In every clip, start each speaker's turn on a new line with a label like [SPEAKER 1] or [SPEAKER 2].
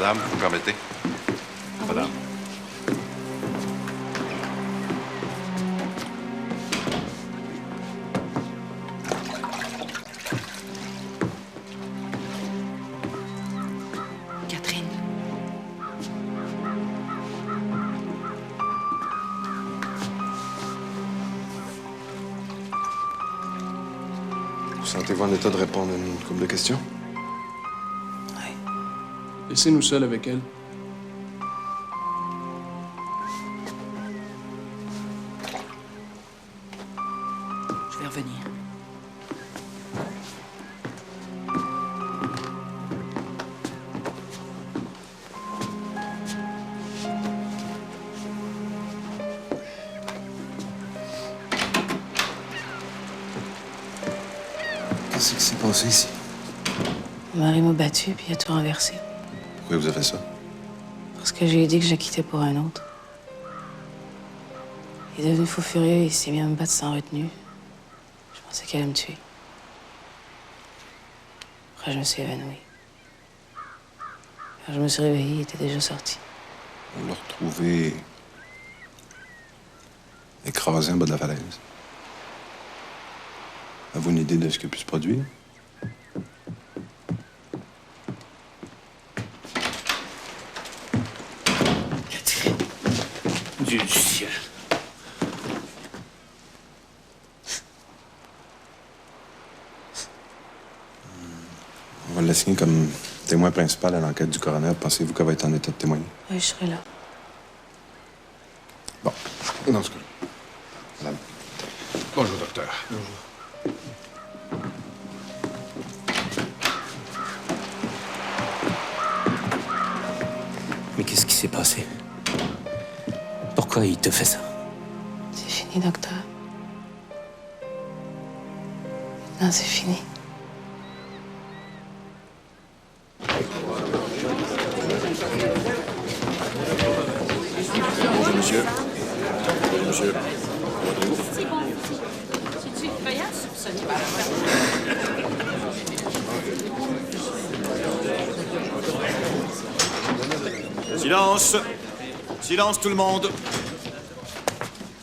[SPEAKER 1] Madame, vous me permettez? Madame.
[SPEAKER 2] Catherine.
[SPEAKER 3] Vous sentez-vous en état de répondre à une couple de questions?
[SPEAKER 2] Oui.
[SPEAKER 4] Laissez-nous seuls avec elle.
[SPEAKER 2] Je vais revenir.
[SPEAKER 3] Qu'est-ce qui s'est passé ici?
[SPEAKER 2] Mon mari m'a battu puis il a tout renversé.
[SPEAKER 3] Pourquoi vous avez fait ça?
[SPEAKER 2] Parce que j'ai dit que je la quittais pour un autre. Il est devenu fou furieux et il s'est mis à me battre sans retenue. Je pensais qu'elle allait me tuer. Après, je me suis évanouie. Quand je me suis réveillée, il était déjà sorti.
[SPEAKER 3] On l'a retrouvé écrasé en bas de la falaise. Avez-vous une idée de ce qui a pu se produire?
[SPEAKER 5] Catherine. Dieu du ciel.
[SPEAKER 3] On va l'assigner comme témoin principal à l'enquête du coroner. Pensez-vous qu'elle va être en état de témoigner?
[SPEAKER 2] Oui, je serai là.
[SPEAKER 3] Bon, dans ce cas-là. Madame.
[SPEAKER 1] Bonjour, docteur.
[SPEAKER 5] Mais qu'est-ce qui s'est passé? Pourquoi il te fait ça?
[SPEAKER 2] C'est fini, docteur. Non, c'est fini.
[SPEAKER 3] Bonjour, monsieur. Monsieur.
[SPEAKER 6] C'est bon. C'est-tu effrayant, ça?
[SPEAKER 7] Silence! Silence tout le monde!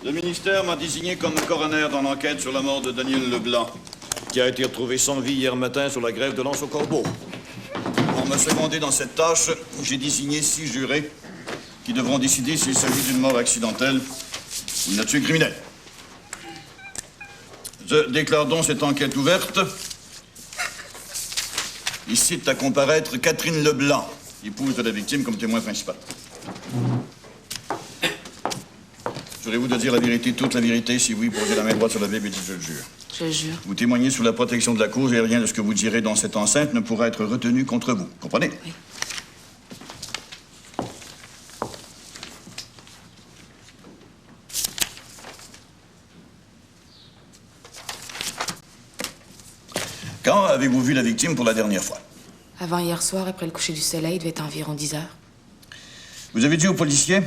[SPEAKER 7] Le ministère m'a désigné comme coroner dans l'enquête sur la mort de Daniel Leblanc, qui a été retrouvé sans vie hier matin sur la grève de Lens au Corbeau. Pour me seconder dans cette tâche, j'ai désigné 6 jurés qui devront décider s'il s'agit d'une mort accidentelle ou d'une nature criminelle. Je déclare donc cette enquête ouverte. Il cite à comparaître Catherine Leblanc, épouse de la victime, comme témoin principal. Jurez-vous de dire la vérité, toute la vérité? Si oui, posez la main droite sur la Bible et dites je le jure.
[SPEAKER 2] Je le jure.
[SPEAKER 7] Vous témoignez sous la protection de la cause et rien de ce que vous direz dans cette enceinte ne pourra être retenu contre vous. Comprenez?
[SPEAKER 2] Oui.
[SPEAKER 7] Quand avez-vous vu la victime pour la dernière fois?
[SPEAKER 2] Avant hier soir, après le coucher du soleil, il devait être environ 10 heures.
[SPEAKER 7] Vous avez dit aux policiers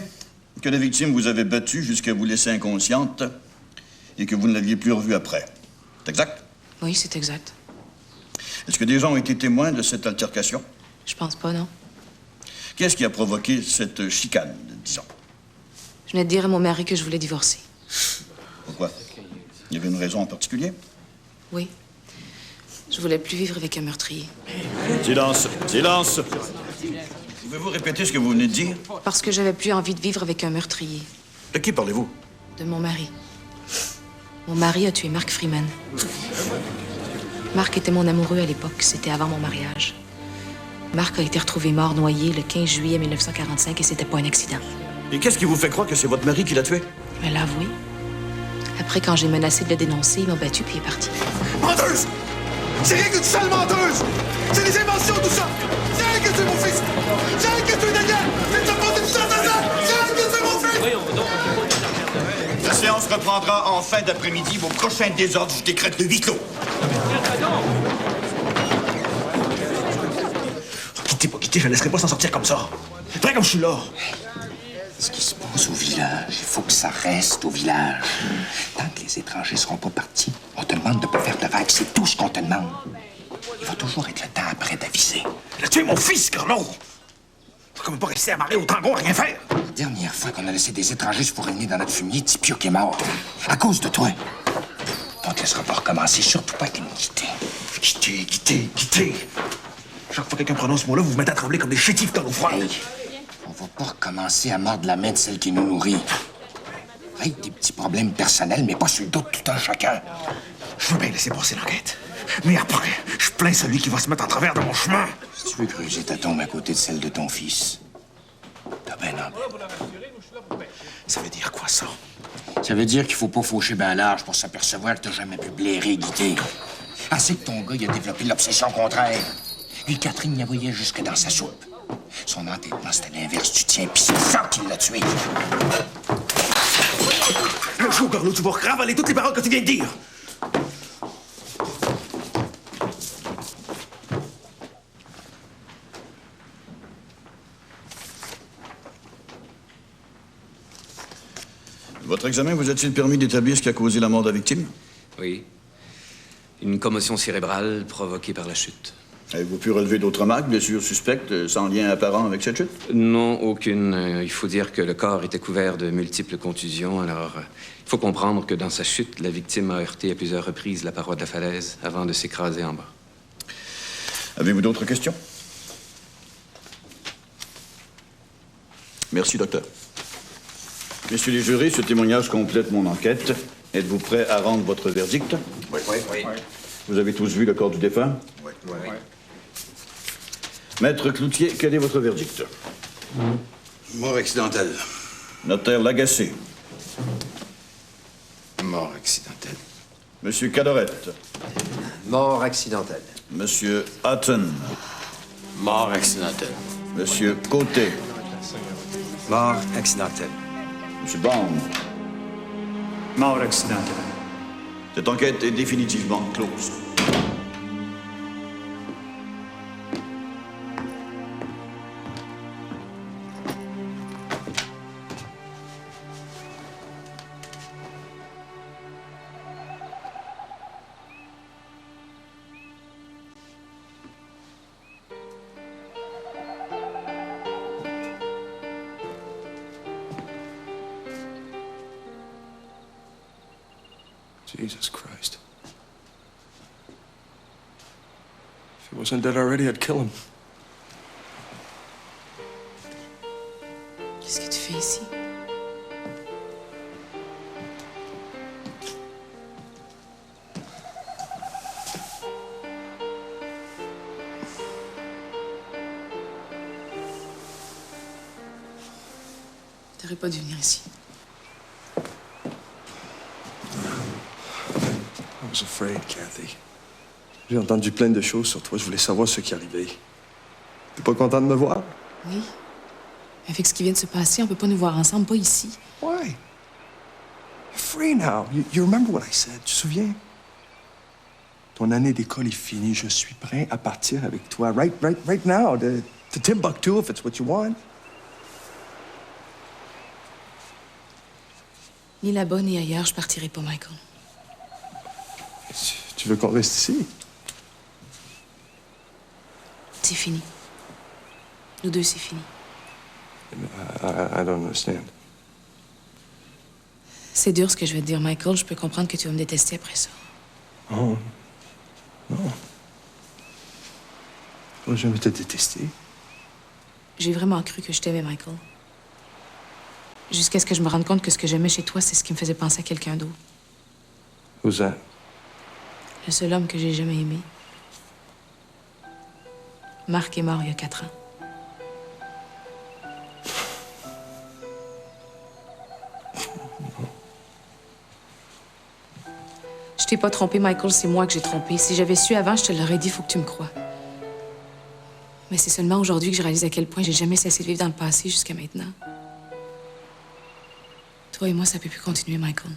[SPEAKER 7] que la victime vous avait battu jusqu'à vous laisser inconsciente et que vous ne l'aviez plus revue après. C'est exact?
[SPEAKER 2] Oui, c'est exact.
[SPEAKER 7] Est-ce que des gens ont été témoins de cette altercation?
[SPEAKER 2] Je pense pas, non.
[SPEAKER 7] Qu'est-ce qui a provoqué cette chicane, disons?
[SPEAKER 2] Je venais de dire à mon mari que je voulais divorcer.
[SPEAKER 7] Pourquoi? Il y avait une raison en particulier?
[SPEAKER 2] Oui. Je voulais plus vivre avec un meurtrier.
[SPEAKER 7] Silence! Silence! Pouvez-vous répéter ce que vous venez de dire?
[SPEAKER 2] Parce que j'avais plus envie de vivre avec un meurtrier.
[SPEAKER 7] De qui parlez-vous?
[SPEAKER 2] De mon mari. Mon mari a tué Mark Freeman. Mark était mon amoureux à l'époque. C'était avant mon mariage. Mark a été retrouvé mort noyé le 15 juillet 1945 et c'était pas un accident.
[SPEAKER 7] Et qu'est-ce qui vous fait croire que c'est votre mari qui l'a tué?
[SPEAKER 2] Je vais l'avouer. Après, quand j'ai menacé de le dénoncer, il m'a battu puis il est parti.
[SPEAKER 8] Menteuse! C'est rien qu'une sale menteuse! C'est des inventions, tout ça! C'est rien que tu es mon fils! C'est rien que tu es Daniel! C'est ta faute de tout ça! C'est rien que tu es mon fils!
[SPEAKER 7] La séance reprendra en fin d'après-midi. Vos prochains désordres, je décrète le huis clos.
[SPEAKER 8] Quittez, je ne laisserai pas s'en sortir comme ça. Très comme je suis là.
[SPEAKER 9] Ce qui se passe au village, il faut que ça reste au village. Tant que les étrangers seront pas partis, on te demande de pas faire de vagues. C'est tout ce qu'on te demande. Il va toujours être le temps après d'aviser.
[SPEAKER 8] Il a tué mon fils, Carlo! T'as comme pas resté amarré au tango à rien faire.
[SPEAKER 9] La dernière fois qu'on a laissé des étrangers se fourrer le nez dans notre fumier, Tipio qui est mort. À cause de toi. On te laissera pas recommencer, surtout pas avec une guitée.
[SPEAKER 8] Guité. Chaque fois que quelqu'un prononce ce mot-là, vous vous mettez à trembler comme des chétifs dans l'eau froide.
[SPEAKER 9] Hey, on va pas recommencer à mordre la main de celle qui nous nourrit. Avec des petits problèmes personnels, mais pas sur le dos de tout un chacun.
[SPEAKER 8] Je veux bien laisser passer l'enquête. Mais après, je plains celui qui va se mettre en travers de mon chemin.
[SPEAKER 9] Si tu veux creuser ta tombe à côté de celle de ton fils, t'as ben envie.
[SPEAKER 8] Ça veut dire quoi, ça?
[SPEAKER 9] Ça veut dire qu'il faut pas faucher ben large pour s'apercevoir que t'as jamais pu blairer Guité. Assez que ton gars, il a développé l'obsession contraire. Lui, Catherine y voyait jusque dans sa soupe. Son entêtement, c'était l'inverse du tien, pis c'est ça qui l'a tué.
[SPEAKER 8] Le jour, Gorlou, tu vas ravaler toutes les paroles que tu viens de dire.
[SPEAKER 7] Votre examen vous a-t-il permis d'établir ce qui a causé la mort de la victime?
[SPEAKER 5] Oui. Une commotion cérébrale provoquée par la chute.
[SPEAKER 7] Avez-vous pu relever d'autres marques, blessures suspectes, sans lien apparent avec cette chute?
[SPEAKER 5] Non, aucune. Il faut dire que le corps était couvert de multiples contusions. Alors, il faut comprendre que dans sa chute, la victime a heurté à plusieurs reprises la paroi de la falaise avant de s'écraser en bas.
[SPEAKER 7] Avez-vous d'autres questions? Merci, docteur. Messieurs les jurés, ce témoignage complète mon enquête. Êtes-vous prêts à rendre votre verdict?
[SPEAKER 9] Oui.
[SPEAKER 7] Vous avez tous vu le corps du défunt?
[SPEAKER 9] Oui.
[SPEAKER 7] Maître Cloutier, quel est votre verdict?
[SPEAKER 3] Mort accidentelle.
[SPEAKER 7] Notaire Lagacé.
[SPEAKER 3] Mort accidentelle.
[SPEAKER 7] Monsieur Cadorette.
[SPEAKER 10] Mort accidentelle.
[SPEAKER 7] Monsieur Hutton.
[SPEAKER 10] Mort accidentelle.
[SPEAKER 7] Monsieur Côté.
[SPEAKER 10] Mort accidentelle.
[SPEAKER 7] Monsieur Bond.
[SPEAKER 8] Mort accidentelle.
[SPEAKER 7] Cette enquête est définitivement close.
[SPEAKER 4] Jesus Christ. If he wasn't dead already, I'd kill him.
[SPEAKER 2] Qu'est-ce que tu fais ici? T'aurais pas dû venir ici.
[SPEAKER 4] I was afraid, Kathy. J'ai entendu plein de choses sur toi. Je voulais savoir ce qui arrivait. T'es pas content de me voir?
[SPEAKER 2] Oui. Avec ce qui vient de se passer, on peut pas nous voir ensemble, pas ici.
[SPEAKER 4] Why? You're free now. You remember what I said? Tu te souviens? Ton année d'école est finie. Je suis prêt à partir avec toi. Right now. To Timbuktu, if it's what you want.
[SPEAKER 2] Ni là-bas, ni ailleurs, je partirai pas, Michael.
[SPEAKER 4] Tu veux qu'on reste ici?
[SPEAKER 2] C'est fini. Nous deux, c'est fini.
[SPEAKER 4] I don't understand.
[SPEAKER 2] C'est dur ce que je vais te dire, Michael. Je peux comprendre que tu vas me détester après ça.
[SPEAKER 4] Oh. Non. Je vais jamais te détester.
[SPEAKER 2] J'ai vraiment cru que je t'aimais, Michael. Jusqu'à ce que je me rende compte que ce que j'aimais chez toi, c'est ce qui me faisait penser à quelqu'un d'autre.
[SPEAKER 4] Who's that?
[SPEAKER 2] Le seul homme que j'ai jamais aimé. Marc est mort il y a 4 ans. Je t'ai pas trompé, Michael, c'est moi que j'ai trompé. Si j'avais su avant, je te l'aurais dit, faut que tu me crois. Mais c'est seulement aujourd'hui que je réalise à quel point j'ai jamais cessé de vivre dans le passé jusqu'à maintenant. Toi et moi, ça peut plus continuer, Michael.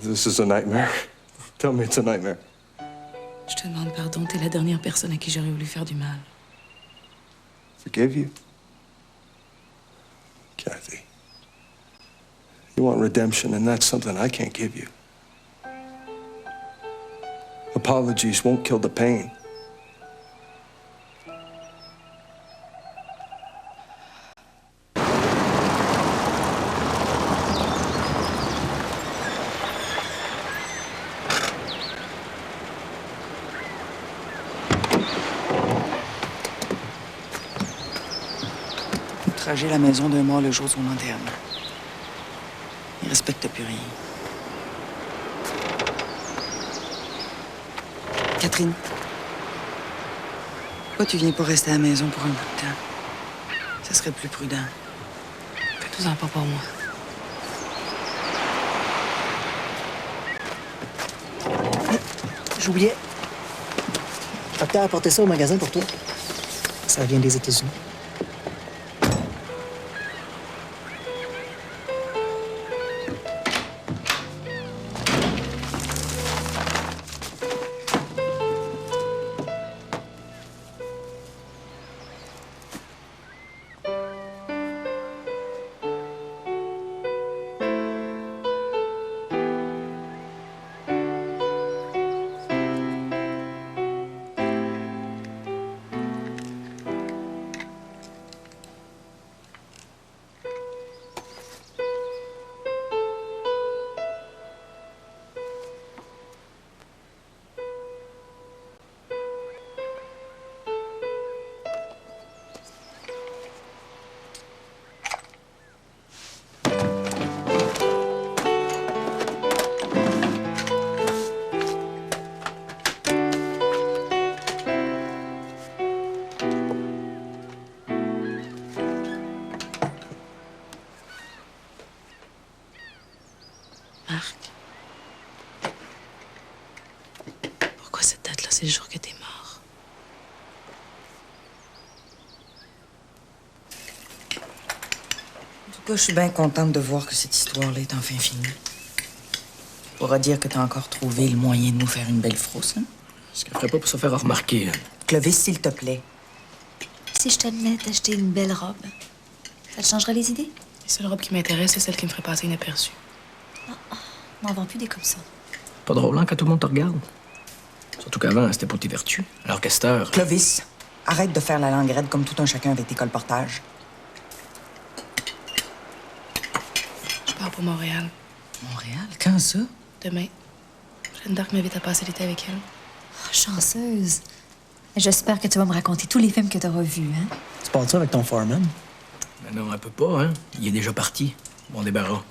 [SPEAKER 4] This is a nightmare. Tell me it's a nightmare.
[SPEAKER 2] Je te demande pardon, t'es la dernière personne à qui j'aurais voulu faire du mal.
[SPEAKER 4] Forgive you? Kathy. You want redemption, and that's something I can't give you. Apologies won't kill the pain.
[SPEAKER 11] outragé la maison d'un mort le jour de son enterrement. Il respecte plus rien. Catherine, pourquoi tu viens pas rester à la maison pour un bout de temps? Ça serait plus prudent.
[SPEAKER 2] Faites-vous-en pas pour moi.
[SPEAKER 12] J'oubliais. Le docteur a apporté ça au magasin pour toi. Ça vient des États-Unis.
[SPEAKER 2] Marc. Pourquoi cette date-là, c'est le jour que t'es mort?
[SPEAKER 11] En tout cas, je suis bien contente de voir que cette histoire-là est enfin finie. Tu pourras dire que t'as encore trouvé le moyen de nous faire une belle frousse, hein?
[SPEAKER 10] Ce qu'elle ferait pas pour se faire remarquer.
[SPEAKER 11] Clovis, s'il te plaît.
[SPEAKER 13] Si je t'admets d'acheter une belle robe, ça te changerait les idées?
[SPEAKER 2] La seule robe qui m'intéresse, c'est celle qui me ferait passer inaperçue.
[SPEAKER 13] N'en vends plus des comme ça.
[SPEAKER 10] Pas drôle, hein, quand tout le monde te regarde. Surtout qu'avant, c'était pour tes vertus. Alors qu'à cette heure...
[SPEAKER 11] Clovis, arrête de faire la langue raide comme tout un chacun avec tes colportages.
[SPEAKER 2] Je pars pour Montréal.
[SPEAKER 11] Montréal? Quand ça?
[SPEAKER 2] Demain. Jeanne d'Arc m'invite à passer l'été avec elle.
[SPEAKER 13] Oh, chanceuse. J'espère que tu vas me raconter tous les films que tu auras vus, hein?
[SPEAKER 12] Tu parles ça avec ton foreman?
[SPEAKER 10] Mais non, elle peut pas, hein. Il est déjà parti. Bon débarras.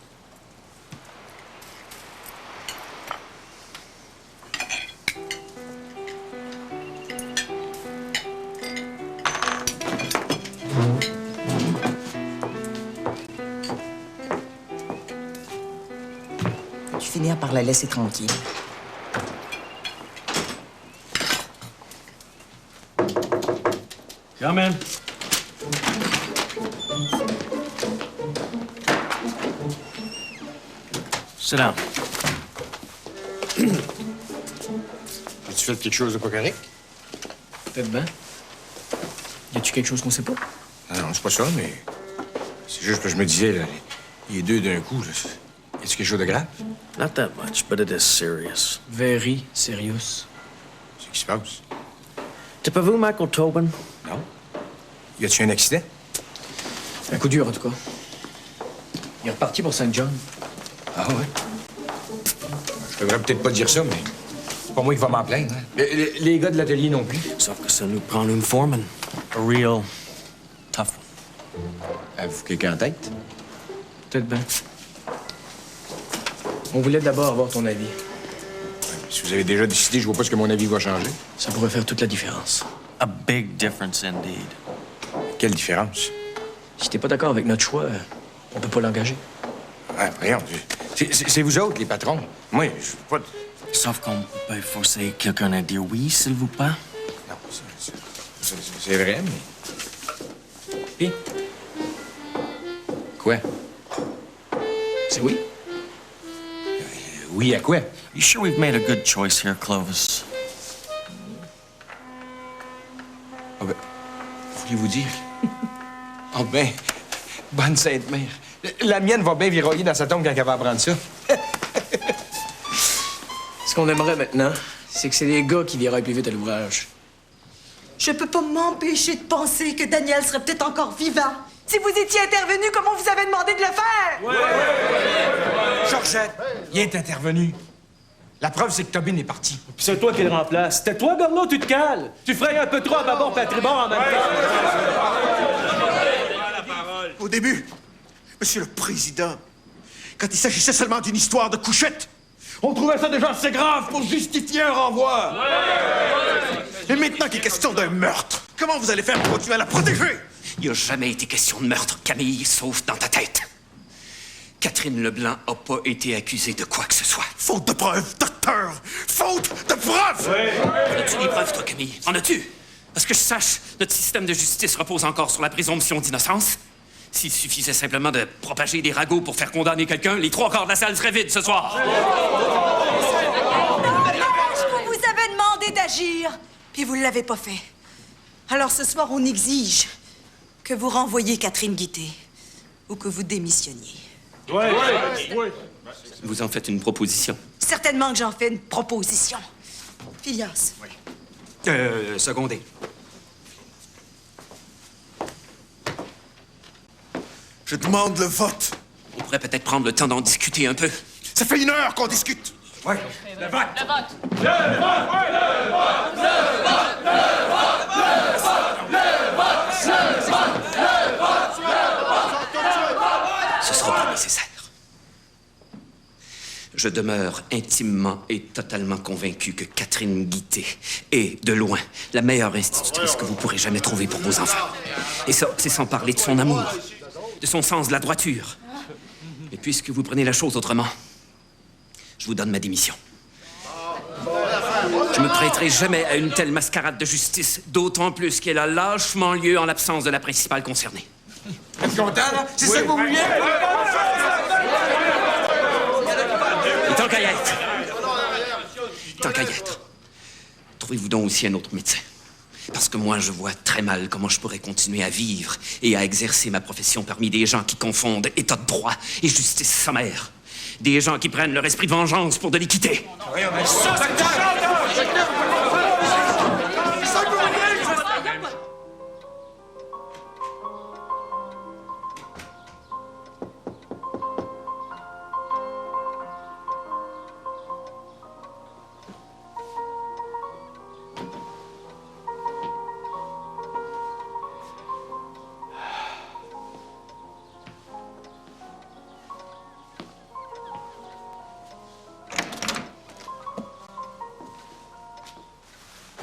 [SPEAKER 11] Tu finir par la laisser tranquille.
[SPEAKER 10] Quand même. Sit down.
[SPEAKER 9] As-tu fait quelque chose de pas correct?
[SPEAKER 10] Peut-être bien. Y a-tu quelque chose qu'on sait pas?
[SPEAKER 9] Ah non, c'est pas ça, mais... C'est juste que je me disais, là, les deux d'un coup, là, y a-tu quelque chose de grave?
[SPEAKER 10] Not that much, but it is serious. Very serious.
[SPEAKER 9] Qu'est-ce qui se passe?
[SPEAKER 10] T'as pas vu Michael Tobin?
[SPEAKER 9] Non. Y a-tu un accident?
[SPEAKER 10] Un coup dur, en tout cas. Il est reparti pour Saint John.
[SPEAKER 9] Ah ouais? Je devrais peut-être pas dire ça, mais... C'est pas moi qui va m'en plaindre, hein? Les gars de l'atelier non plus.
[SPEAKER 10] Sauf que ça nous prend une foreman. A real tough one.
[SPEAKER 9] Avez-vous quelqu'un en tête?
[SPEAKER 10] Peut-être bien. On voulait d'abord avoir ton avis.
[SPEAKER 9] Si vous avez déjà décidé, je vois pas ce que mon avis va changer.
[SPEAKER 10] Ça pourrait faire toute la différence.
[SPEAKER 14] A big difference indeed.
[SPEAKER 9] Quelle différence?
[SPEAKER 10] Si t'es pas d'accord avec notre choix, on peut pas l'engager.
[SPEAKER 9] Ah, voyons, c'est vous autres, les patrons. Moi, je suis pas...
[SPEAKER 14] Sauf qu'on peut forcer quelqu'un à dire oui, s'il vous plaît.
[SPEAKER 9] Non, c'est vrai, mais...
[SPEAKER 10] Puis?
[SPEAKER 9] Quoi?
[SPEAKER 10] C'est oui.
[SPEAKER 9] Oui à quoi?
[SPEAKER 14] You sure we've made a good choice here, Clovis?
[SPEAKER 9] Ah ben, voulez-vous dire? Ah ben, bonne Sainte-Mère. La mienne va bien viroyer dans sa tombe quand elle va apprendre ça.
[SPEAKER 10] Ce qu'on aimerait maintenant, c'est que c'est les gars qui viraillent plus vite à l'ouvrage.
[SPEAKER 15] Je peux pas m'empêcher de penser que Daniel serait peut-être encore vivant. Si vous étiez intervenu comme on vous avait demandé de le faire!
[SPEAKER 9] Georgette, il est intervenu. La preuve, c'est que Tobin est parti.
[SPEAKER 16] Puis c'est toi qui le remplace. C'était toi, Gorneau, tu te cales. Tu ferais un peu trop à bâbord et à tribord en même temps.
[SPEAKER 8] Au début, Monsieur le Président, quand il s'agissait seulement d'une histoire de couchette, on trouvait ça déjà assez grave pour justifier un renvoi. Et maintenant qu'il est question d'un meurtre, comment vous allez faire pour continuer à la protéger?
[SPEAKER 9] Il n'a jamais été question de meurtre, Camille, sauf dans ta tête. Catherine Leblanc n'a pas été accusée de quoi que ce soit.
[SPEAKER 8] Faute de preuves, docteur! Faute de preuves!
[SPEAKER 9] En as-tu des preuves, toi, Camille? En as-tu? Parce que je sache, notre système de justice repose encore sur la présomption d'innocence. S'il suffisait simplement de propager des ragots pour faire condamner quelqu'un, les 3/4 de la salle seraient vides ce soir.
[SPEAKER 15] Je vous avais demandé d'agir, puis vous ne l'avez pas fait. Alors ce soir, on exige que vous renvoyiez Catherine Guité ou que vous démissionniez.
[SPEAKER 5] Vous en faites une proposition.
[SPEAKER 15] Certainement que j'en fais une proposition. Phileas.
[SPEAKER 9] Secondé.
[SPEAKER 8] Je demande le vote.
[SPEAKER 9] On pourrait peut-être prendre le temps d'en discuter un peu.
[SPEAKER 8] Ça fait 1 heure qu'on discute.
[SPEAKER 9] Ouais.
[SPEAKER 6] Le vote! Le vote!
[SPEAKER 8] Le vote! Le vote! Le vote! Le vote! Le vote! Le vote! Le vote! Le vote!
[SPEAKER 9] Ce sera pas nécessaire. Je demeure intimement et totalement convaincu que Catherine Guité est, de loin, la meilleure institutrice que vous pourrez jamais trouver pour vos enfants. Et ça, c'est sans parler de son amour, de son sens de la droiture. Et puisque vous prenez la chose autrement, je vous donne ma démission. Je me prêterai jamais à une telle mascarade de justice, d'autant plus qu'elle a lâchement lieu en l'absence de la principale concernée.
[SPEAKER 8] Vous êtes content, là? C'est ça que vous vouliez?
[SPEAKER 9] Et tant qu'à y être, trouvez-vous donc aussi un autre médecin. Parce que moi, je vois très mal comment je pourrais continuer à vivre et à exercer ma profession parmi des gens qui confondent état de droit et justice sommaire. Des gens qui prennent leur esprit de vengeance pour de l'équité.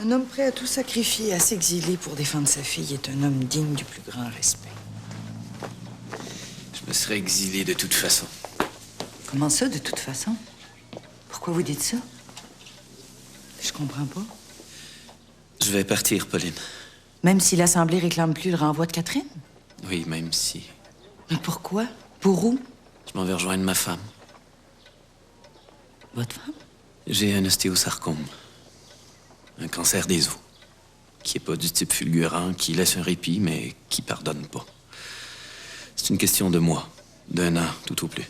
[SPEAKER 11] Un homme prêt à tout sacrifier, à s'exiler pour défendre sa fille est un homme digne du plus grand respect.
[SPEAKER 5] Je me serais exilé de toute façon.
[SPEAKER 11] Comment ça, de toute façon? Pourquoi vous dites ça? Je comprends pas.
[SPEAKER 5] Je vais partir, Pauline.
[SPEAKER 11] Même si l'Assemblée réclame plus le renvoi de Catherine?
[SPEAKER 5] Oui, même si.
[SPEAKER 11] Mais pourquoi? Pour où?
[SPEAKER 5] Je m'en vais rejoindre ma femme.
[SPEAKER 11] Votre femme?
[SPEAKER 5] J'ai un ostéosarcome. Un cancer des os. Qui est pas du type fulgurant, qui laisse un répit, mais qui pardonne pas. C'est une question de mois, d'1 an, tout au plus.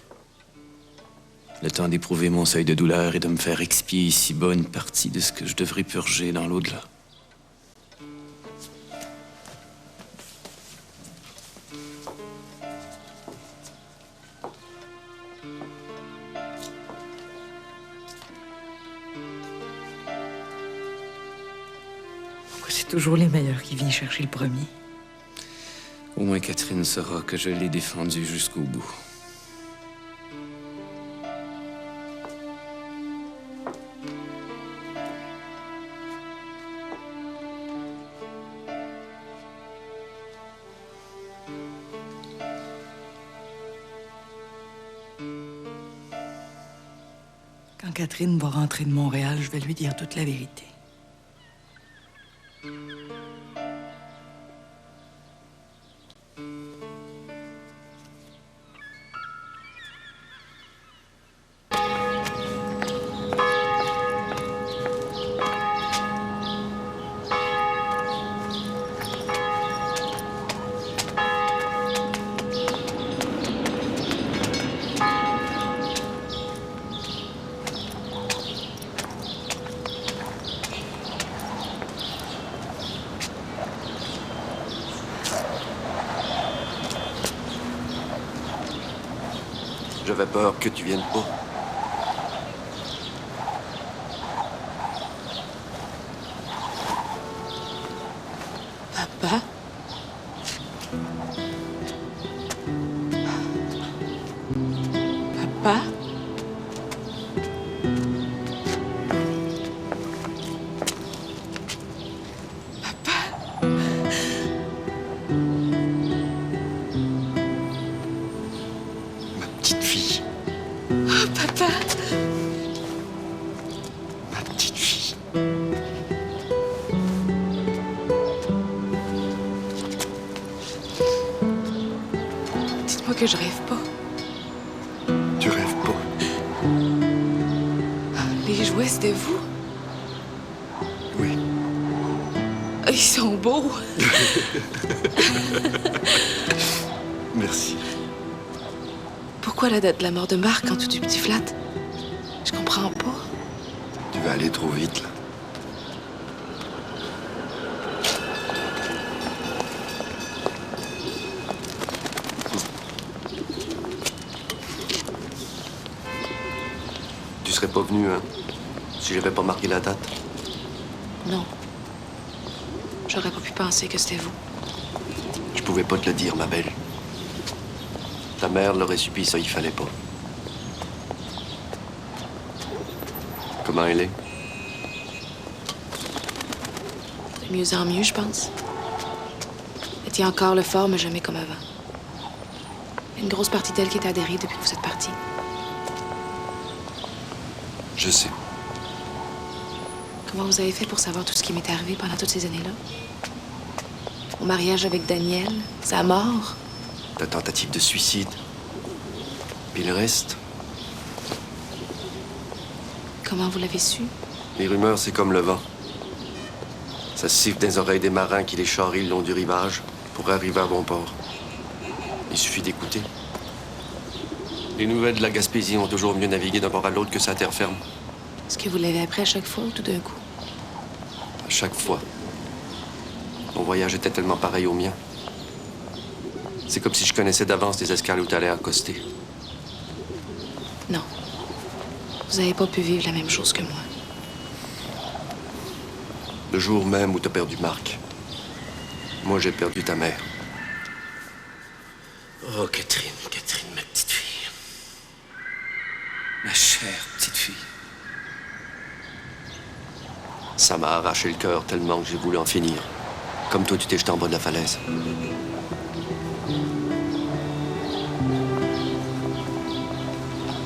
[SPEAKER 5] Le temps d'éprouver mon seuil de douleur et de me faire expier ici-bas une partie de ce que je devrais purger dans l'au-delà.
[SPEAKER 11] C'est toujours les meilleurs qui viennent chercher le premier.
[SPEAKER 5] Au moins Catherine saura que je l'ai défendue jusqu'au bout.
[SPEAKER 11] Quand Catherine va rentrer de Montréal, je vais lui dire toute la vérité.
[SPEAKER 14] J'avais peur que tu viennes pas.
[SPEAKER 2] Papa? que je rêve pas.
[SPEAKER 8] Tu rêves pas.
[SPEAKER 2] Les jouets, c'était vous?
[SPEAKER 8] Oui.
[SPEAKER 2] Ils sont beaux.
[SPEAKER 8] Merci.
[SPEAKER 2] Pourquoi la date de la mort de Marc en tout du petit flat? Je comprends pas.
[SPEAKER 8] Tu vas aller trop vite, là.
[SPEAKER 17] Tu serais pas venu, hein, si j'avais pas marqué la date.
[SPEAKER 2] Non. J'aurais pas pu penser que c'était vous.
[SPEAKER 17] Je pouvais pas te le dire, ma belle. Ta mère l'aurait subi, ça, il fallait pas. Comment elle est?
[SPEAKER 2] De mieux en mieux, je pense. Elle tient encore le fort, mais jamais comme avant. Il y a une grosse partie d'elle qui est adhérée depuis que vous êtes partis.
[SPEAKER 17] Je sais.
[SPEAKER 2] Comment vous avez fait pour savoir tout ce qui m'est arrivé pendant toutes ces années-là? Mon mariage avec Daniel, sa mort.
[SPEAKER 17] Ta tentative de suicide. Puis le reste.
[SPEAKER 2] Comment vous l'avez su?
[SPEAKER 17] Les rumeurs, c'est comme le vent. Ça siffle dans les oreilles des marins qui les charrient le long du rivage pour arriver à bon port. Il suffit d'écouter. Les nouvelles de la Gaspésie ont toujours mieux navigué d'un bord à l'autre que sa terre ferme.
[SPEAKER 2] Est-ce que vous l'avez appris à chaque fois ou tout d'un coup?
[SPEAKER 17] À chaque fois. Mon voyage était tellement pareil au mien. C'est comme si je connaissais d'avance les escales où t'allais accoster.
[SPEAKER 2] Non. Vous n'avez pas pu vivre la même chose que moi.
[SPEAKER 17] Le jour même où t'as perdu Marc, moi j'ai perdu ta mère.
[SPEAKER 5] Oh, Catherine, Catherine, ma petite fille. Ma chère petite fille.
[SPEAKER 17] Ça m'a arraché le cœur tellement que j'ai voulu en finir. Comme toi, tu t'es jeté en bas de la falaise.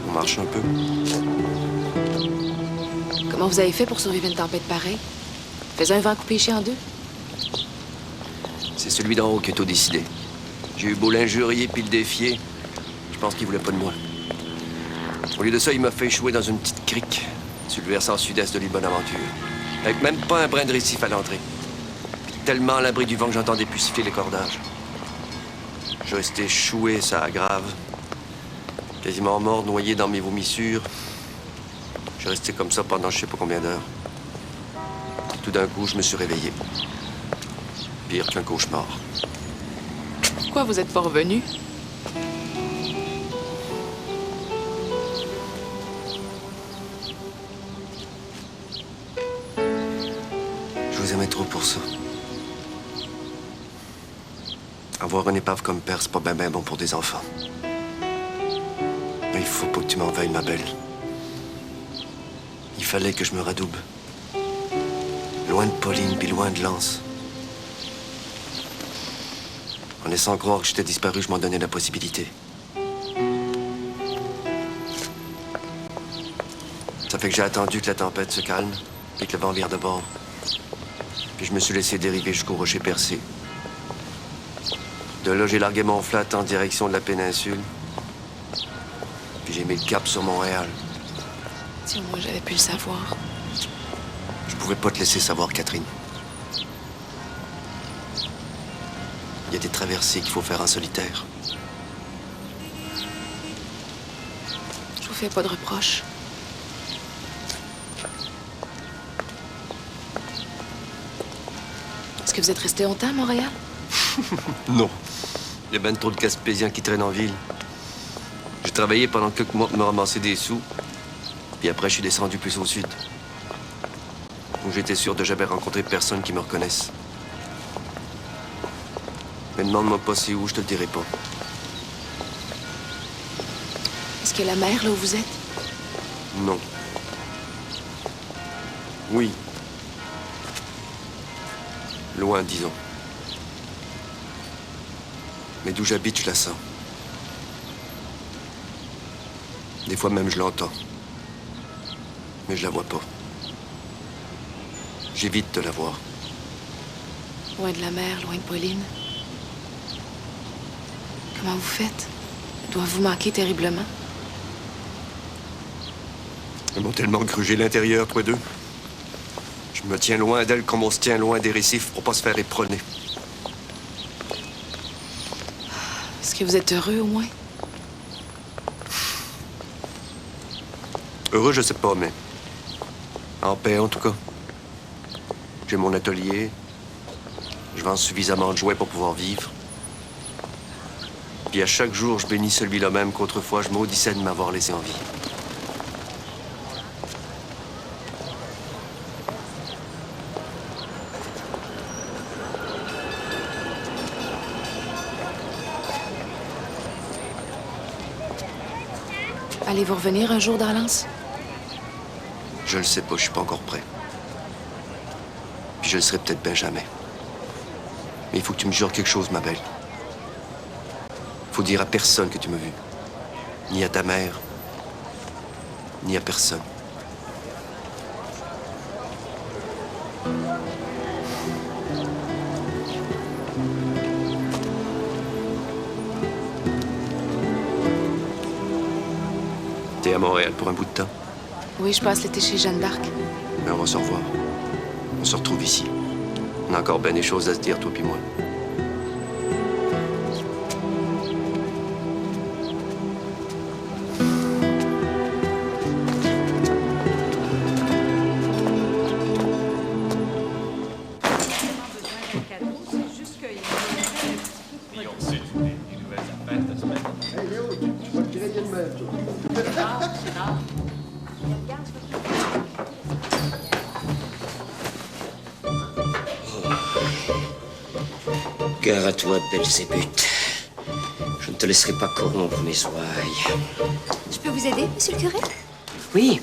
[SPEAKER 17] On marche un peu.
[SPEAKER 2] Comment vous avez fait pour survivre à une tempête pareille? Faisait un vent coupé ici en deux?
[SPEAKER 17] C'est celui d'en haut qui a tout décidé. J'ai eu beau l'injurier puis le défier. Je pense qu'il voulait pas de moi. Au lieu de ça, il m'a fait échouer dans une petite crique sur le versant sud-est de l'île Bonaventure. Avec même pas un brin de récif à l'entrée. Puis tellement à l'abri du vent que j'entendais plus siffler les cordages. Je restais choué, ça aggrave. Quasiment mort, noyé dans mes vomissures. Je restais comme ça pendant je sais pas combien d'heures. Tout d'un coup, je me suis réveillé. Pire qu'un cauchemar.
[SPEAKER 2] Pourquoi vous êtes pas revenu?
[SPEAKER 17] Je vous aimais trop pour ça. Avoir une épave comme père, c'est pas ben bon pour des enfants. Mais il faut pas que tu m'en veuilles, ma belle. Il fallait que je me radouble. Loin de Pauline, puis loin de Lance. En laissant croire que j'étais disparu, je m'en donnais la possibilité. Ça fait que j'ai attendu que la tempête se calme, et que le vent vire de bord. Puis je me suis laissé dériver jusqu'au rocher percé. De là, j'ai largué mon flat en direction de la péninsule. Puis j'ai mis le cap sur Montréal.
[SPEAKER 2] Si moi j'avais pu le savoir.
[SPEAKER 17] Je pouvais pas te laisser savoir, Catherine. Il y a des traversées qu'il faut faire en solitaire.
[SPEAKER 2] Je vous fais pas de reproches. Est-ce que vous êtes resté longtemps à Montréal?
[SPEAKER 17] Non. Il y a ben trop de Gaspésiens qui traînent en ville. J'ai travaillé pendant quelques mois pour me ramasser des sous. Puis après, je suis descendu plus au sud. Où j'étais sûr de jamais rencontrer personne qui me reconnaisse. Mais demande-moi pas c'est où, je te le dirai pas.
[SPEAKER 2] Est-ce qu'il y a la mer là où vous êtes?
[SPEAKER 17] Non. Oui. Loin, disons. Mais d'où j'habite, je la sens. Des fois même, je l'entends. Mais je la vois pas. J'évite de la voir.
[SPEAKER 2] Loin de la mer, loin de Pauline. Comment vous faites? doit vous manquer terriblement.
[SPEAKER 17] Elles m'ont tellement grugé l'intérieur, toi deux. Je me tiens loin d'elles comme on se tient loin des récifs pour pas se faire éperonner.
[SPEAKER 2] Est-ce que vous êtes heureux, au moins?
[SPEAKER 17] Heureux, je sais pas, mais en paix, en tout cas. J'ai mon atelier. Je vends suffisamment de jouets pour pouvoir vivre. Puis à chaque jour, je bénis celui-là même qu'autrefois je maudissais de m'avoir laissé en vie.
[SPEAKER 2] Allez-vous revenir un jour d'Arlance?
[SPEAKER 17] Je le sais pas, je suis pas encore prêt. Puis je le serai peut-être bien jamais. Mais il faut que tu me jures quelque chose, ma belle. Faut dire à personne que tu m'as vu. Ni à ta mère, ni à personne. T'es à Montréal pour un bout de temps?
[SPEAKER 2] Oui, je passe l'été chez Jeanne d'Arc.
[SPEAKER 17] Mais on va se revoir. On se retrouve ici. On a encore bien des choses à se dire, toi puis moi.
[SPEAKER 9] Gare à toi, Belzébuth. Je ne te laisserai pas corrompre mes ouailles.
[SPEAKER 13] Je peux vous aider, monsieur le curé?
[SPEAKER 9] Oui.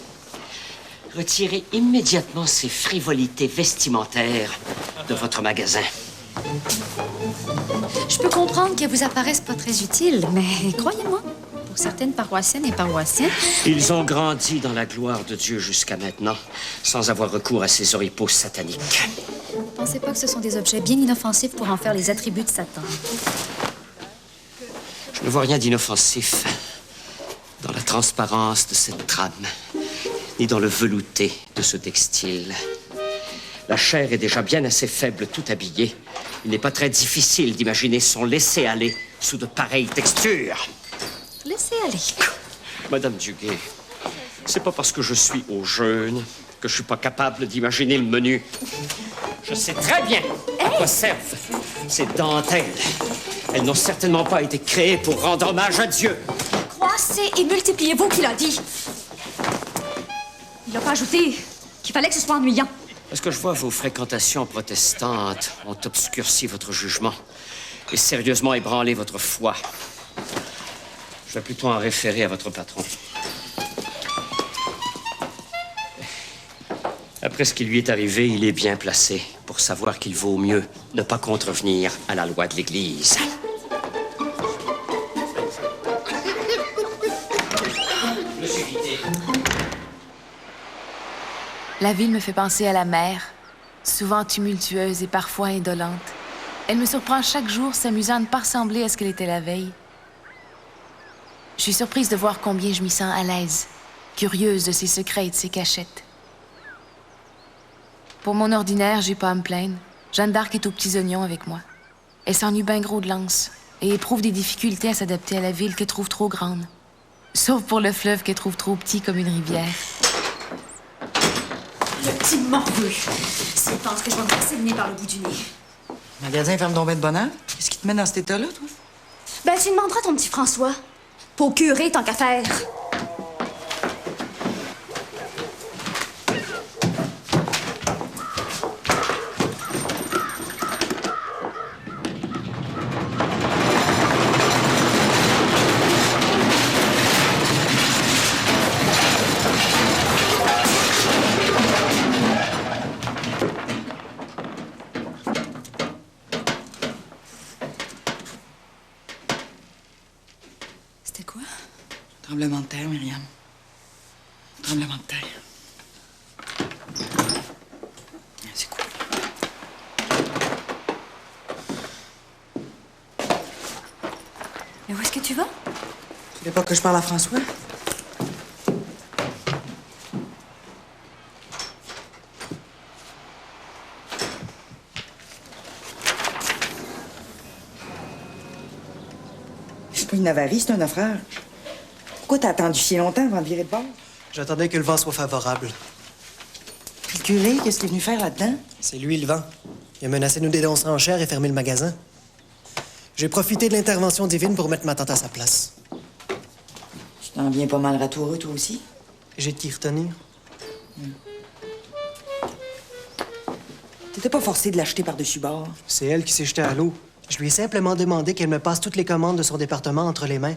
[SPEAKER 9] Retirez immédiatement ces frivolités vestimentaires de votre magasin.
[SPEAKER 13] Je peux comprendre qu'elles vous apparaissent pas très utiles, mais croyez-moi, pour certaines paroissiennes et paroissiens...
[SPEAKER 9] Ils ont grandi dans la gloire de Dieu jusqu'à maintenant, sans avoir recours à ces oripeaux sataniques.
[SPEAKER 13] Ne pensez pas que ce sont des objets bien inoffensifs pour en faire les attributs de Satan.
[SPEAKER 9] Je ne vois rien d'inoffensif dans la transparence de cette trame, ni dans le velouté de ce textile. La chair est déjà bien assez faible tout habillée. Il n'est pas très difficile d'imaginer son laisser-aller sous de pareilles textures.
[SPEAKER 13] Laissez aller.
[SPEAKER 9] Madame Duguay, c'est pas parce que je suis au jeûne que je suis pas capable d'imaginer le menu. Je sais très bien à quoi servent ces dentelles. Elles n'ont certainement pas été créées pour rendre hommage à Dieu.
[SPEAKER 13] Croissez et multipliez-vous, qu'il a dit. Il n'a pas ajouté qu'il fallait que ce soit ennuyant.
[SPEAKER 9] Est-ce que je vois vos fréquentations protestantes ont obscurci votre jugement et sérieusement ébranlé votre foi? Je vais plutôt en référer à votre patron. Après ce qui lui est arrivé, il est bien placé pour savoir qu'il vaut mieux ne pas contrevenir à la loi de l'Église. Monsieur Guité.
[SPEAKER 2] La ville me fait penser à la mer, souvent tumultueuse et parfois indolente. Elle me surprend chaque jour, s'amusant à ne pas ressembler à ce qu'elle était la veille. Je suis surprise de voir combien je m'y sens à l'aise, curieuse de ses secrets et de ses cachettes. Pour mon ordinaire, j'ai pas à me plaindre. Jeanne d'Arc est aux petits oignons avec moi. Elle s'ennuie bien gros de l'anse et éprouve des difficultés à s'adapter à la ville qu'elle trouve trop grande. Sauf pour le fleuve qu'elle trouve trop petit comme une rivière.
[SPEAKER 13] Le petit morveux. S'il pense que je vais me passer le nez par le bout du nez.
[SPEAKER 11] Le magasin ferme donc bien de bonheur. Qu'est-ce qui te met dans cet état-là, toi?
[SPEAKER 13] Ben, tu demanderas à ton petit François. Pas au curé, tant qu'à faire.
[SPEAKER 11] C'était quoi? Tremblement de terre, Myriam. Tremblement de terre. C'est quoi?
[SPEAKER 13] Mais où est-ce que tu vas?
[SPEAKER 11] Tu veux pas que je parle à François? C'est pas une avarie, c'est un naufrage. Pourquoi t'as attendu si longtemps avant de virer de bord?
[SPEAKER 12] J'attendais que le vent soit favorable.
[SPEAKER 11] Puis le curé, qu'est-ce qu'il est venu faire là-dedans?
[SPEAKER 12] C'est lui le vent. Il a menacé de nous dénoncer en chair et fermer le magasin. J'ai profité de l'intervention divine pour mettre ma tante à sa place.
[SPEAKER 11] Tu t'en viens pas mal ratoureux, toi aussi?
[SPEAKER 12] J'ai de qui retenir.
[SPEAKER 11] T'étais pas forcé de l'acheter par-dessus bord.
[SPEAKER 12] C'est elle qui s'est jetée à l'eau. Je lui ai simplement demandé qu'elle me passe toutes les commandes de son département entre les mains.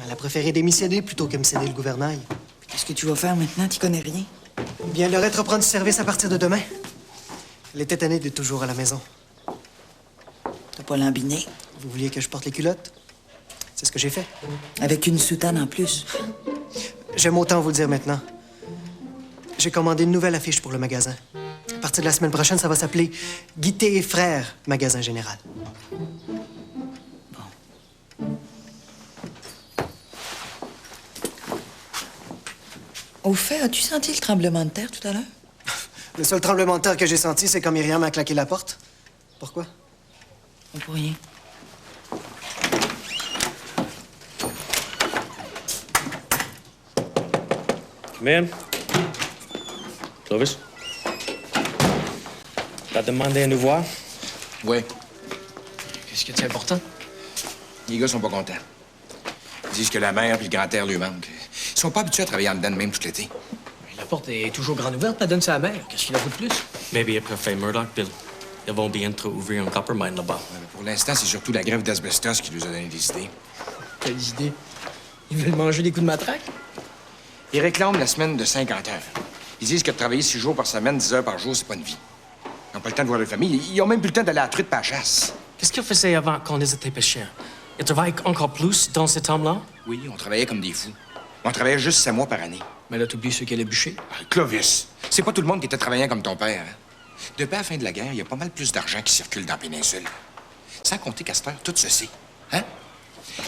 [SPEAKER 12] Elle a préféré démissionner plutôt que me céder le gouvernail.
[SPEAKER 11] Qu'est-ce que tu vas faire maintenant? T'y connais rien.
[SPEAKER 12] Bien, Lorette reprend du service à partir de demain. Elle était tannée d'être toujours à la maison.
[SPEAKER 11] T'as pas lambiné?
[SPEAKER 12] Vous vouliez que je porte les culottes? C'est ce que j'ai fait.
[SPEAKER 11] Avec une soutane en plus.
[SPEAKER 12] J'aime autant vous le dire maintenant. J'ai commandé une nouvelle affiche pour le magasin. À partir de la semaine prochaine, ça va s'appeler Guité et Frères, magasin général.
[SPEAKER 11] Au fait, as-tu senti le tremblement de terre tout à l'heure?
[SPEAKER 12] Le seul tremblement de terre que j'ai senti, c'est quand Myriam a claqué la porte. Pourquoi?
[SPEAKER 11] Pas pour rien.
[SPEAKER 14] Come in. Clovis? T'as demandé à nous voir?
[SPEAKER 9] Ouais.
[SPEAKER 10] Qu'est-ce qui est important?
[SPEAKER 9] Les gars sont pas contents. Ils disent que la mère et le grand-père lui manquent. Ils sont pas habitués à travailler en dedans de même tout l'été.
[SPEAKER 10] La porte est toujours grande ouverte, la donne sa mère. Qu'est-ce qu'il a de plus?
[SPEAKER 14] Maybe après fait Murdoch, Bill. Ils vont bientôt ouvrir un copper mine là-bas.
[SPEAKER 9] Ouais, mais pour l'instant, c'est surtout la grève d'asbestos qui nous a donné des idées.
[SPEAKER 10] Quelles idées? Ils veulent manger des coups de matraque?
[SPEAKER 9] Ils réclament la semaine de 50 heures. Ils disent que de travailler 6 jours par semaine, 10 heures par jour, c'est pas une vie. Ils n'ont pas le temps de voir leur famille. Ils ont même plus le temps d'aller à la truite par la chasse.
[SPEAKER 14] Qu'est-ce qu'ils faisaient avant quand ils étaient pêcheurs? Ils travaillent encore plus dans ces temps-là?
[SPEAKER 9] Oui, on travaillait comme des fous. On travaillait juste 7 mois par année.
[SPEAKER 10] Mais là, t'oublies ceux qui allaient bûcher.
[SPEAKER 9] Clovis, c'est pas tout le monde qui était travaillant comme ton père. Hein? Depuis la fin de la guerre, il y a pas mal plus d'argent qui circule dans la péninsule. Sans compter qu'à cette heure, tout se sait. Hein?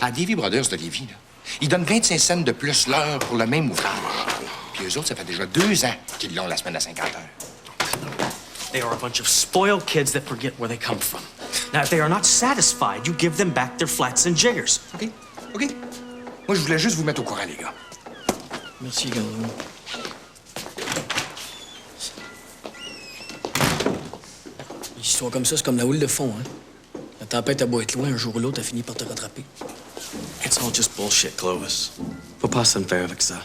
[SPEAKER 9] À Davy Brothers de Lévis, là, ils donnent 25 cents de plus l'heure pour le même ouvrage. Puis eux autres, ça fait déjà 2 ans qu'ils l'ont la semaine à 50 heures.
[SPEAKER 14] They are a bunch of spoiled kids that forget where they come from. Now, if they are not satisfied, you give them back their flats and jiggers.
[SPEAKER 9] OK? OK? Moi, je voulais juste vous mettre au courant, les gars.
[SPEAKER 10] Merci, Garou. Une histoire comme ça, c'est comme la houle de fond, hein? La tempête a beau être loin, un jour ou l'autre, elle finit par te rattraper.
[SPEAKER 14] It's all just bullshit, Clovis. Faut pas s'en faire avec ça.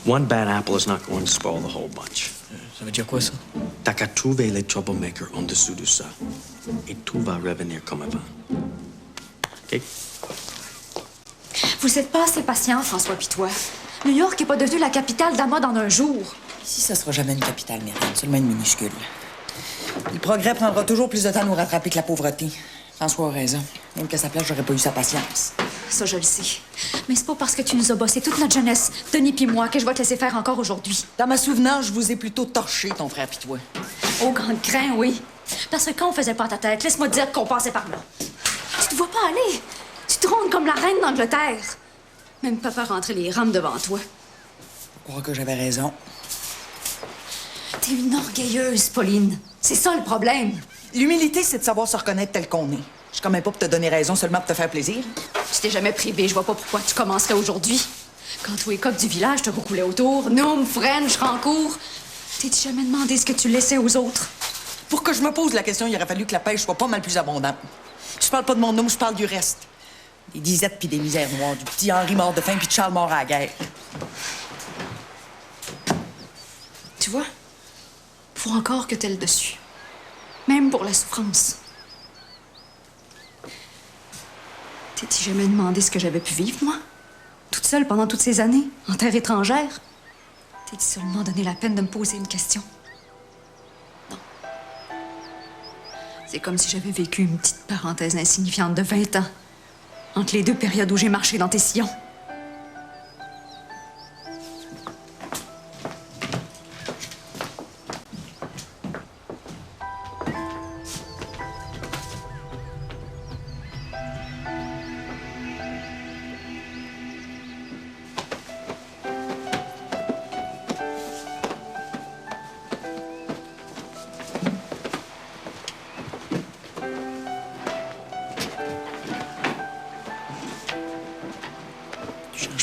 [SPEAKER 14] One bad apple is not going to spoil the whole bunch.
[SPEAKER 10] Ça veut dire quoi, ça?
[SPEAKER 14] T'as qu'à trouver les troublemakers en dessous de ça. Et tout va revenir comme avant. OK?
[SPEAKER 13] Vous n'êtes pas assez patient, François pis toi. New York n'est pas devenue la capitale de la mode en un jour.
[SPEAKER 11] Ici, ça sera jamais une capitale, Myriam, seulement une minuscule. Le progrès prendra toujours plus de temps à nous rattraper que la pauvreté. François a raison. Même qu'à sa place, j'aurais pas eu sa patience.
[SPEAKER 13] Ça, je le sais. Mais c'est pas parce que tu nous as bossé toute notre jeunesse, Denis pis moi, que je vais te laisser faire encore aujourd'hui.
[SPEAKER 11] Dans ma souvenance, je vous ai plutôt torché, ton frère pis toi.
[SPEAKER 13] Au grand grain, oui. Parce que quand on faisait pas ta tête, laisse-moi te dire qu'on passait par là. Tu te vois pas aller. Tu trônes comme la reine d'Angleterre. Même pas faire rentrer les rames devant toi.
[SPEAKER 11] Je crois que j'avais raison.
[SPEAKER 13] T'es une orgueilleuse, Pauline. C'est ça le problème.
[SPEAKER 11] L'humilité, c'est de savoir se reconnaître tel qu'on est. Je suis quand même pas pour te donner raison, seulement pour te faire plaisir.
[SPEAKER 13] Je t'ai jamais privé, je vois pas pourquoi tu commencerais aujourd'hui. Quand tous les coqs du village te roucoulaient autour, Noum, French, Rancourt, t'es-tu jamais demandé ce que tu laissais aux autres?
[SPEAKER 11] Pour que je me pose la question, il aurait fallu que la pêche soit pas mal plus abondante. Je parle pas de mon Noum, je parle du reste. Des disettes puis des misères noires, du petit Henri mort de faim puis de Charles mort à la guerre.
[SPEAKER 13] Tu vois? Faut encore que t'aies le dessus. Même pour la souffrance. T'es-tu jamais demandé ce que j'avais pu vivre, moi? Toute seule pendant toutes ces années, en terre étrangère? T'es-tu seulement donné la peine de me poser une question? Non. C'est comme si j'avais vécu une petite parenthèse insignifiante de 20 ans, entre les deux périodes où j'ai marché dans tes sillons.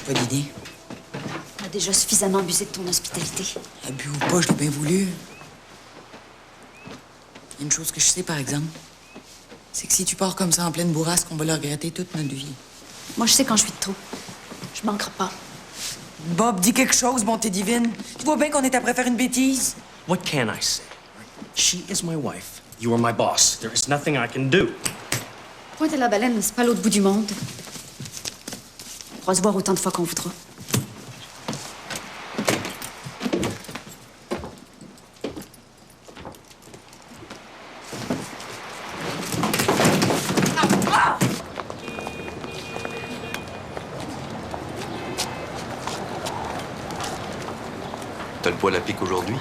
[SPEAKER 11] Pas d'idée.
[SPEAKER 13] On a déjà suffisamment abusé de ton hospitalité.
[SPEAKER 11] Abus ou pas, je l'ai bien voulu. Il y a une chose que je sais, par exemple. C'est que si tu pars comme ça en pleine bourrasque, on va le regretter toute notre vie.
[SPEAKER 13] Moi, je sais quand je suis de trop. Je manquerai pas.
[SPEAKER 11] Bob, dis quelque chose, bonté divine. Tu vois bien qu'on est après faire une bêtise.
[SPEAKER 14] What can I say? She is my wife. You are my boss. There is nothing I can do.
[SPEAKER 13] Pointe à la baleine, c'est pas l'autre bout du monde. On pourra se voir autant de fois qu'on voudra.
[SPEAKER 17] T'as le poil à pic aujourd'hui?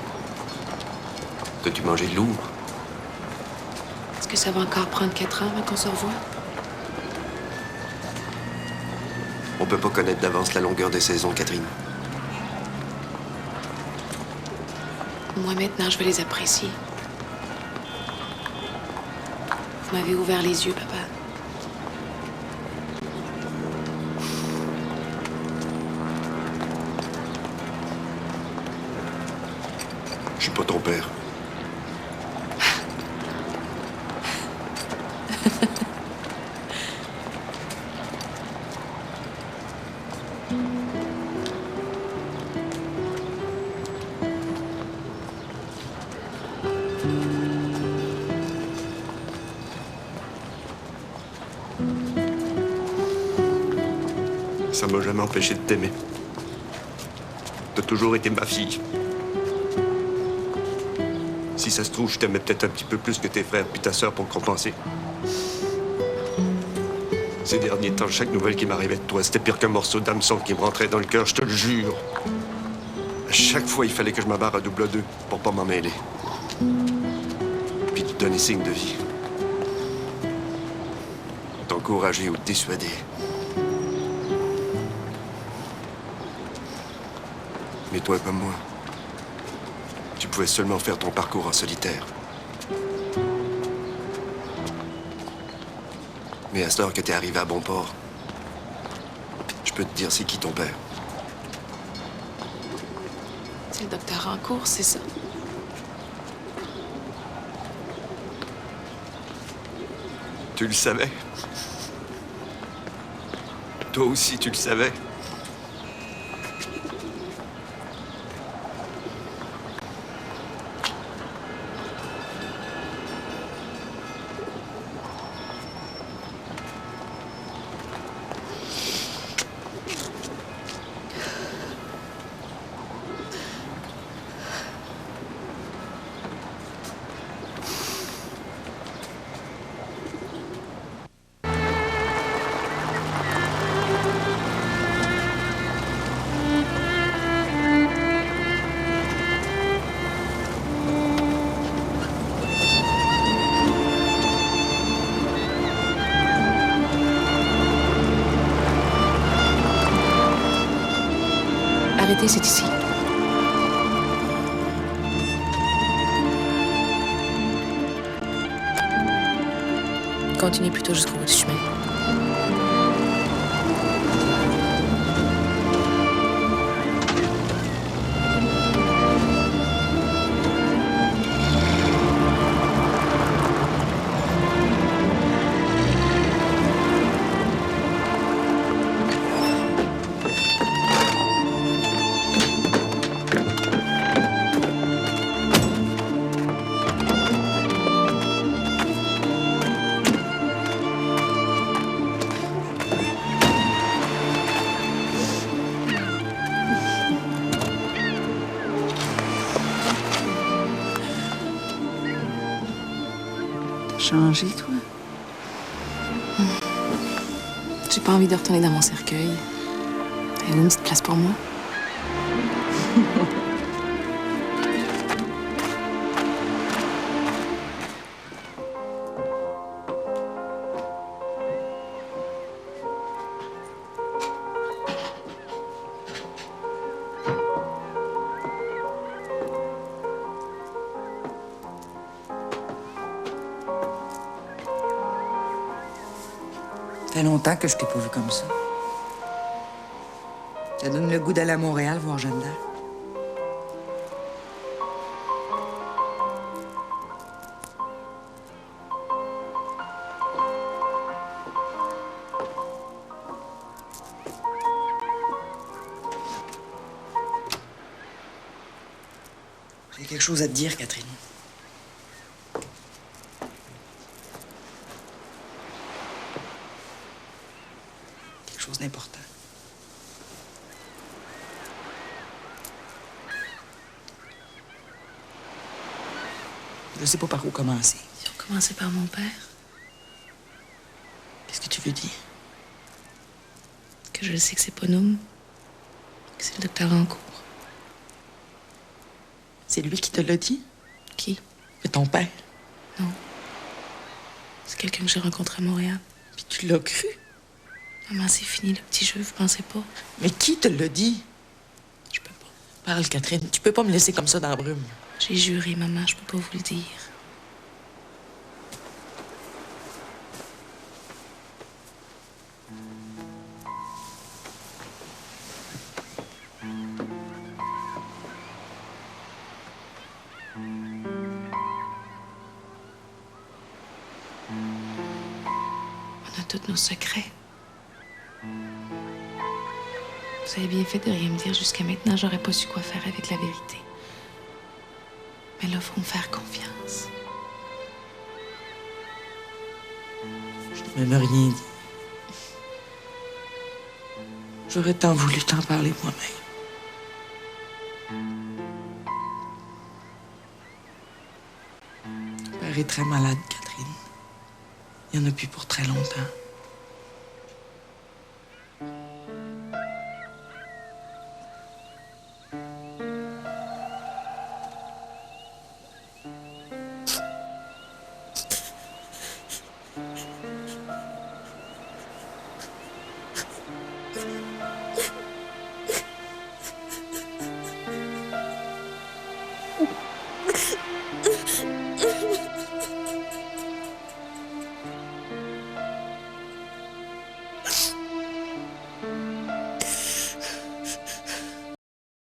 [SPEAKER 17] T'as-tu mangé de lourd?
[SPEAKER 2] Est-ce que ça va encore prendre 4 ans avant qu'on se revoie?
[SPEAKER 17] On peut pas connaître d'avance la longueur des saisons, Catherine.
[SPEAKER 2] Moi, maintenant, je vais les apprécier. Vous m'avez ouvert les yeux, papa.
[SPEAKER 17] Je suis pas ton père. Ça m'a jamais empêché de t'aimer. T'as toujours été ma fille. Si ça se trouve, je t'aimais peut-être un petit peu plus que tes frères puis ta sœur pour compenser. Ces derniers temps, chaque nouvelle qui m'arrivait de toi, c'était pire qu'un morceau d'hameçon qui me rentrait dans le cœur, je te le jure. À chaque fois, il fallait que je m'abarre à double 2 pour pas m'en mêler. Puis te donner signe de vie. T'encourager ou te dissuader. Mais toi comme moi, tu pouvais seulement faire ton parcours en solitaire. Mais à cette heure que t'es arrivé à bon port, je peux te dire c'est qui ton père.
[SPEAKER 2] C'est le docteur Rancourt, c'est ça?
[SPEAKER 17] Tu le savais. Toi aussi, tu le savais.
[SPEAKER 2] Arrêtez, c'est ici. Continuez plutôt jusqu'au bout du chemin. Changé, toi? J'ai pas envie de retourner dans mon cercueil. Avez-vous une petite place pour moi?
[SPEAKER 11] Ça fait longtemps que je t'ai pas vu comme ça. Ça donne le goût d'aller à Montréal voir Jeanne d'Arc. J'ai quelque chose à te dire, Catherine. Quelque chose d'important. Je sais pas par où commencer.
[SPEAKER 2] Si on commençait par mon père,
[SPEAKER 11] Qu'est-ce que tu veux dire?
[SPEAKER 2] que je sais que c'est pas nous, que c'est le docteur Rancourt.
[SPEAKER 11] C'est lui qui te l'a dit?
[SPEAKER 2] Qui?
[SPEAKER 11] C'est ton père.
[SPEAKER 2] Non. C'est quelqu'un que j'ai rencontré à Montréal.
[SPEAKER 11] Puis tu l'as cru?
[SPEAKER 2] Maman, c'est fini le petit jeu, vous pensez pas?
[SPEAKER 11] Mais qui te l'a dit?
[SPEAKER 2] Je peux pas.
[SPEAKER 11] Parle, Catherine. Tu peux pas me laisser comme ça dans la brume.
[SPEAKER 2] J'ai juré, maman, je peux pas vous le dire. On a tous nos secrets. Vous avez bien fait de rien me dire jusqu'à maintenant. J'aurais pas su quoi faire avec la vérité. Mais là, faut me faire confiance.
[SPEAKER 11] Je t'ai même rien dit. J'aurais tant voulu t'en parler moi-même. Ton père est très malade, Catherine. Il y en a plus pour très longtemps.